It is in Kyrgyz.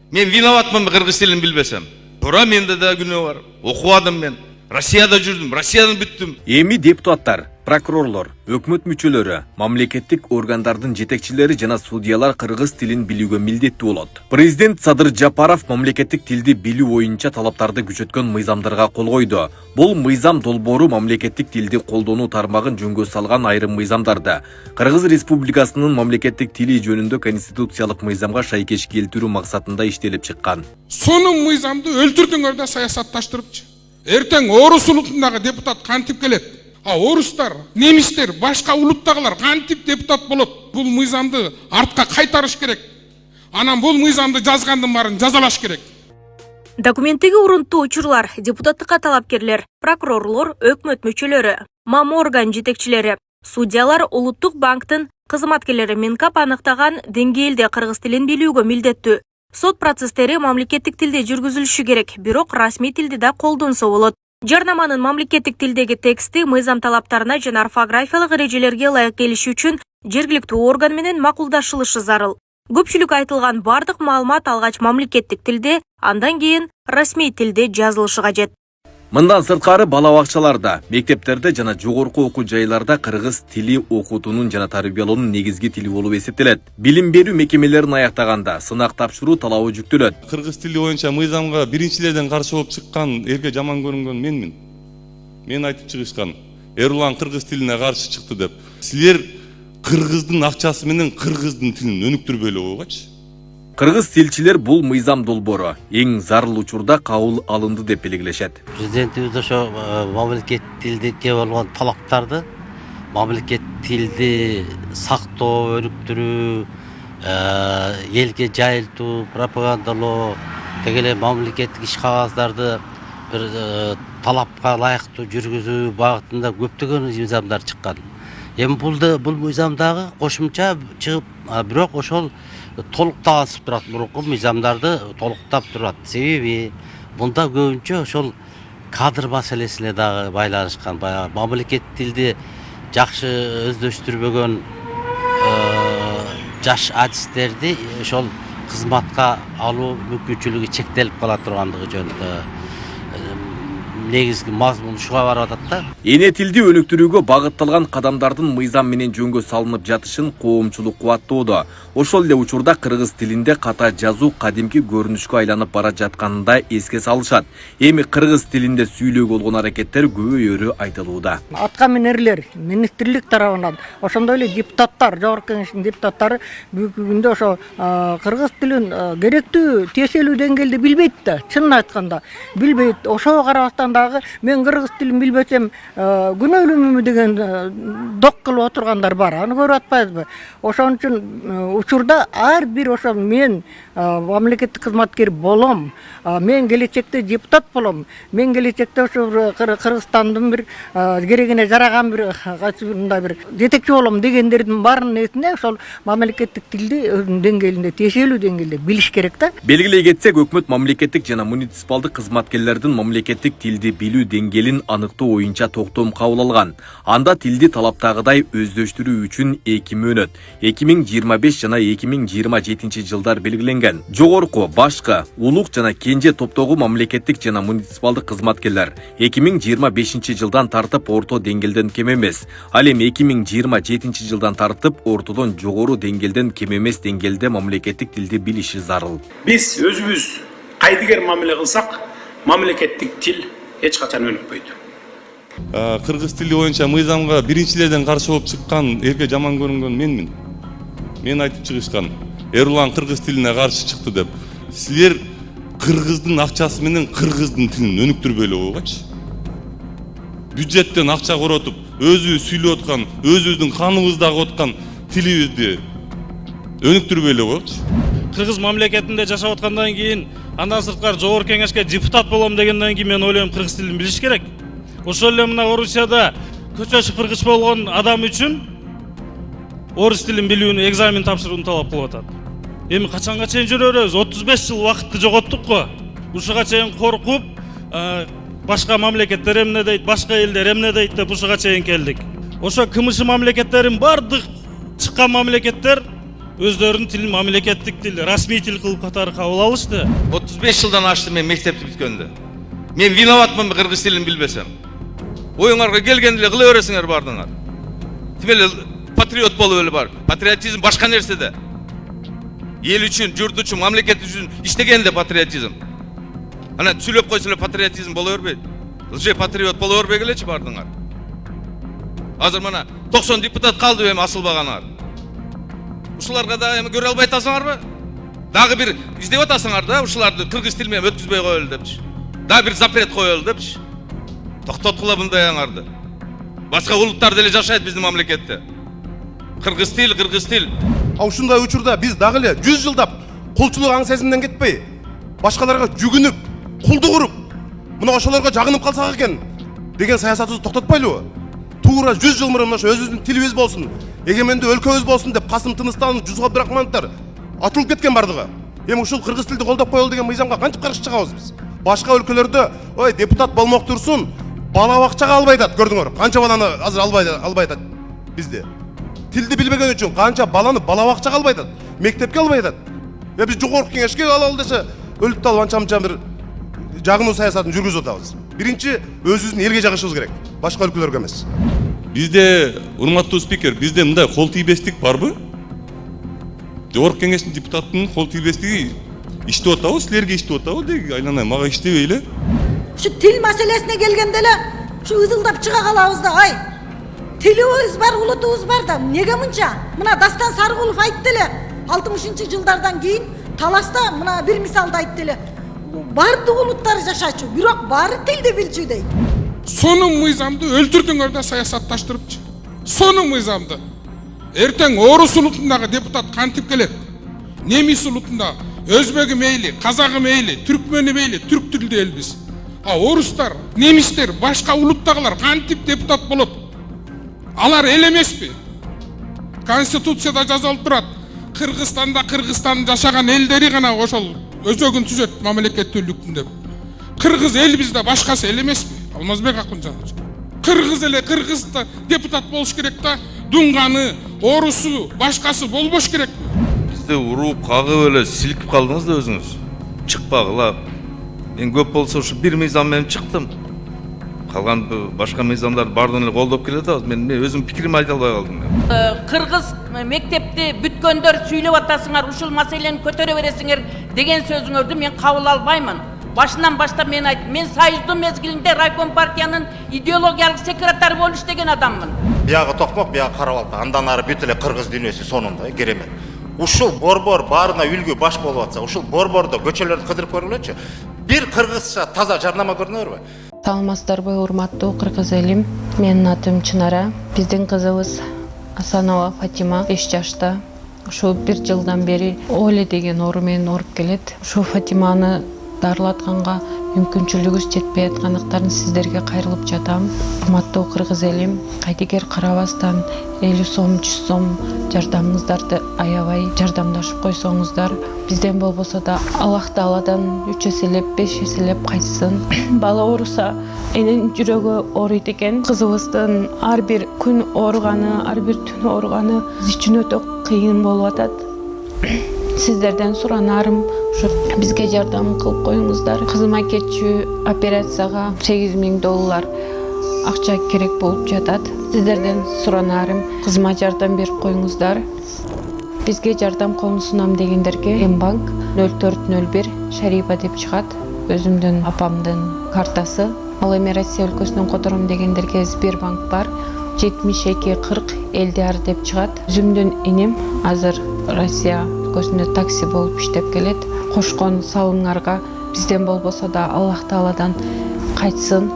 Мен виноватмын кыргыз тилин билбесем. Туура менде да күнөө бар. Окубадым мен. Россияда жүрдүм, Россиядан бүттүм. Эми депутаттар, прокурорлор, өкмөт мүчөлөрү, мамлекеттик органдардын жетекчилери жана судьялар кыргыз тилин билүүгө милдеттүү болот. Президент Садыр Жапаров мамлекеттик тилди билүү боюнча талаптарды күчөткөн мыйзамдарга кол койду. Бул мыйзам долбоору мамлекеттик тилди колдонуу тармагын жөнгө салган айрым мыйзамдарды Кыргыз Республикасынын мамлекеттик тили жөнүндө конституциялык мыйзамга шайкеш келтирүү максатында иштелип чыккан. Сонун мыйзамды өлтүрдүңөр да саясатташтырыпчы. Эртең орус улутундагы депутат кантип келет? Орустар, немистер, башка улуттагылар кантип депутат болот? Бул мыйзамды артка кайтарыш керек. Анан бул мыйзамды жазгандын баарын жазалаш керек. Документтеги урунттуу учурлар, депутаттыкка талапкерлер, прокурорлор, өкмөт мүчөлөрү, маморган жетекчилери, судьялар Улуттук банктын кызматкерлери Минкап аныктаган деңгээлде кыргыз тилин билүүгө милдеттүү. Сот процесстери мамлекеттик тилде жүргүзүлүшү керек, бирок расмий тилди да колдонсо болот. Жарнаманын мамлекеттик тилдеги тексти мыйзам талаптарына жана орфографиялык эрежелерге ылайык келиши үчүн жергиликтүү орган менен макулдашылышы зарыл. Көпчүлүк айтылган бардык маалымат алгач мамлекеттик тилде, андан кийин расмий тилде жазылышы кажет. Мындан сырткары бала бакчаларда, мектептерде жана жогорку окуу жайларда кыргыз тили окутуунун жана тарбиялоонун негизги тили болуп эсептелет. Билим берүү мекемелерин аяктаганда сынак тапшыруу талабы жүктөлөт. Кыргыз тили боюнча мыйзамга биринчилерден каршы болуп чыккан, элге жаман көрүнгөн менмин. Мен айтып чыгышкан. Эрулан кыргыз тилине каршы чыкты деп. Силер кыргыздын акчасы менен кыргыздын тилин өнүктүрбөйлө койгочу. Кыргыз тилчилер бул мыйзам долбоору эң зарыл учурда кабыл алынды деп белгилешет. Президентибиз ошо мамлекет тилдикке болгон талаптарды, мамлекет тилди сактоо, өнүктүрүү, элге жайылтуу, пропагандалоо, деги эле мамлекеттик иш кагаздарды бир талапка ылайыктуу жүргүзүү багытында көптөгөн мыйзамдар чыккан. Эми бул мыйзамдагы кошумча чыгып, бирок ошол толуктансып турат, мурунку мыйзамдарды толуктап турат. Себеби мында көбүнчө ошол кадр маселесине дагы байланышкан. Баягы мамлекет тилди жакшы өздөштүрбөгөн жаш адистерди ошол кызматка алуу мүмкүнчүлүгү чектелип кала тургандыгы жөнүндө негизги мазмун ушуга барып атат да. Эне тилди өнүктүрүүгө багытталган кадамдардын мыйзам менен жөнгө салынып жатышын коомчулук кубаттоодо. Ошол эле учурда кыргыз тилинде ката жазуу кадимки көрүнүшкө айланып бара жатканын да эске салышат. Эми кыргыз тилинде сүйлөөгө болгон аракеттер көбөйөрү айтылууда. Атка минерлер, министрлик тарабынан, ошондой эле депутаттар, жогорку кеңештин депутаттары бүгүнкү күндө ошо кыргыз тилин керектүү тиешелүү деңгээлде билбейт да, чынын айтканда билбейт. Ошого карабастан дагы мен кыргыз тилин билбесем күнөөлүүмүн деген док кылып отургандар бар. Аны көрүп атпайбызбы? Ошон үчүн учурда ар бир ошо мен мамлекеттик кызматкер болом, мен келечекте депутат болом, мен келечекте ошо Кыргызстандын бир керегине жараган бир мындай бир жетекчи болом дегендердин баарынын эсине ошол мамлекеттик тилди өзүнүн деңгээлинде, тиешелүү деңгээлде билиш керек да. Белгилей кетсек, өкмөт мамлекеттик жана муниципалдык кызматкерлердин мамлекеттик тилди билүү деңгээлин аныктоо боюнча токтом кабыл алган. Анда тилди талаптагыдай өздөштүрүү үчүн 2 мөөнөт 2025 жана 2027 жылдар белгиленген. Жогорку, башкы, улук жана кенже топтогу мамлекеттик жана муниципалдык кызматкерлер 2025 жылдан тартып орто деңгээлден кем эмес. Ал эми 2027 жылдан тартып ортодон жогору деңгээлден кем эмес деңгээлде мамлекеттик тилди билиши зарыл. Биз өзүбүз кайдыгер мамиле кылсак, мамлекеттик тил эч качан өнүкпөйт. Кыргыз тили боюнча мыйзамга биринчилерден каршы болуп чыккан, элге жаман көрүнгөн менмин. Мен айтып чыгышкан. Эрулан кыргыз тилине каршы чыкты деп. Силер кыргыздын акчасы менен кыргыздын тилин өнүктүрбөйлө койгочу. Бюджеттен акча коротуп, өзүбүз сүйлөп аткан, өзүбүздүн каныбыздагы аткан тилибизди өнүктүрбөйлө койгочу. Кыргыз мамлекетинде жашап аткандан кийин, андан сырткары жогорку кеңешке депутат болом дегенден кийин мен ойлойм кыргыз тилин билиш керек. Ошол эле мына Орусияда көчө шыпыргыч болгон адам үчүн орус тилин билүүнү экзамен тапшырууну талап кылып атат. Эми качанга чейин жүрө беребиз? 35 жыл убакытты жоготтук го. Ушуга чейин коркуп, башка мамлекеттер эмне дейт, башка элдер эмне дейт деп ушуга чейин келдик. Ошо КМШ мамлекеттерин бардык чыккан мамлекеттер өздөрүнүн тилин мамлекеттик тил, расмий тил кылып катары кабыл алышты. 35 жылдан аштым мен мектепти бүткөндө. Мен виноватмын кыргыз тилин билбесем. Оюңарга келгенде эле кыла бересиңер бардыңар. Тимеле патриот болуп эле бар. Патриотизм башка нерседе. Эл үчүн, журт үчүн, мамлекет үчүн иштегенде патриотизм. Ана сүйлөп койсо эле патриотизм боло бербейт. Лже патриот боло бербей элечи бардыңар. Азыр мына 90 депутат калды эми асылбаганар. Ушуларга да эми көрө албай атасыңарбы? Дагы бир издеп атасыңар да, ушуларды кыргыз тили менен өткүзбөй коелу депчи. Дагы бир запрет коелу депчи. Токтоткула мындайыңарды. Башка улуттар деле жашайт биздин мамлекетте. Кыргыз тил. Ушундай учурда биз дагы эле 100 жылдап кулчулук аң сезимден кетпей, башкаларга жүгүнүп, кулдук уруп, мына ошолорго жагынып калсак экен деген саясатыбызды токтотпойлубу? Туура 100 жыл мурун ошо өзүбүздүн тилибиз болсун, эгемендүү өлкөбүз болсун деп Касым Тыныстанов, Жусуп Абдырахмановдор атылып кеткен бардыгы. Эми ушул кыргыз тилди колдоп коелу деген мыйзамга кантип каршы чыгабыз биз? Башка өлкөлөрдө ой депутат болмок турсун, бала бакчага албай атат, көрдүңөр. Канча баланы азыр албай атат бизде. Тилди билбеген үчүн канча баланы бала бакчага албай атат, мектепке албай атат. Биз жогорку кеңешке алалы десе, өлүп талып анча-мынча бир жагынуу саясатын жүргүзүп атабыз. Биринчи өзүбүздүн элге жагышыбыз керек, башка өлкөлөргө эмес. Бизде, урматтуу спикер, бизде мындай кол тийбестик барбы? Жогорку кеңештин депутатынын кол тийбестиги иштеп атабы, силерге иштеп атабы деги айланай, мага иштебей эле. Şu til meselesine gelgende de şu ızıldap çıka kalabız da ay. Tilimiz var, ulutubuz var da nege mınca? Mına Dastan Sarıgulov aytты эле 60 жылдардан кийин Таласта мына бир мисалды айтты эле. Бардык улуттар жашачу, бирок баары тилди билчү дейт. Сонун мыйзамды өлтүрдүңөр да саясатташтырыпчы. Сонун мыйзамды. Эртең орус улутундагы депутат кантип келет? Немис улутунда өзбегі мейли, казагы мейли, түркмени мейли, түрк тилди элбиз. А орустар, немистер, башка улуттагылар кантип депутат болот? Алар эл эмеспи? Конституцияда жазылып турат. Кыргызстан жашаган элдери гана ошол өзөгүн түзөт мамлекеттүүлүктүн деп. Кыргыз эл бизде, башкасы эл эмеспи? Алмазбек Акунжанович. Кыргыз эле Кыргызда депутат болуш керек да, дуңганы, орусу, башкасы болбош керек. Бизди уруп, кагып эле силкип калдыңыз да өзүңүз. Чыкпагыла. Мен көп болсо ушу бир мыйзам менен чыктым. Калган башка мыйзамдарды баардыгын эле колдоп келет атабыз. Мен өзүм пикиримди айта албай калдым. Кыргыз мектепти бүткөндөр сүйлөп атасыңар, ушул маселени көтөрө бересиңер деген сөзүңөрдү мен кабыл албаймын. Башынан баштап мен айттым. Мен Союздун мезгилинде райком партиянын идеологиялык секретары болуп иштеген адаммын. Биягы токмок, биягы карабалты. Андан ары бүт эле кыргыз дүйнөсү сонунда, керемет. Ушул борбор баарына үлгү баш болуп атса, ушул борбордо көчөлөрдү кыдырып көргүлөчү. Бир кыргызча таза жарнама көрүнөрбү? Саламатсыздарбы, урматтуу кыргыз элим. Менин атым Чынара. Биздин кызыбыз Асанова Фатима 5 жашта. Ушу 1 жылдан бери Оле деген оору менен ооруп келет. Ушу Фатиманы дарылатканга мүмкүнчүлүгүбүз жетпей аткандыктарын сиздерге кайрылып жатам. Урматтуу кыргыз элим, кайтекер карабастан 50 сом, 100 сом жардамыңыздарды аябай жардамдашып койсоңуздар, бизден болбосо да Аллах Тааладан 3 эселеп, 5 эселеп кайтсын. Бала ооруса энин жүрөгү ооруйт экен. Кызыбыздын ар бир күн ооруганы, ар бир түн ооруганы биз үчүн өтө кыйын болуп атат. Сиздерден суранарым, ушу бизге жардам кылып коюңуздар. Кызыма кетчү операцияга $8,000 акча керек болуп жатат. Сиздерден суранарым, кызыма жардам берип коюңуздар. Бизге жардам колун сунам дегендерге Мбанк 0401 Шарипа деп чыгат. Өзүмдүн апамдын картасы. Ал эми Россия өлкөсүнөн котором дегендерге Сбербанк бар. 7240 Элдиар деп чыгат. Өзүмдүн иним азыр Россия өлкөсүндө такси болуп иштеп келет. Кошкон салымыңарга бизден болбосо да Аллах Тааладан кайтсын.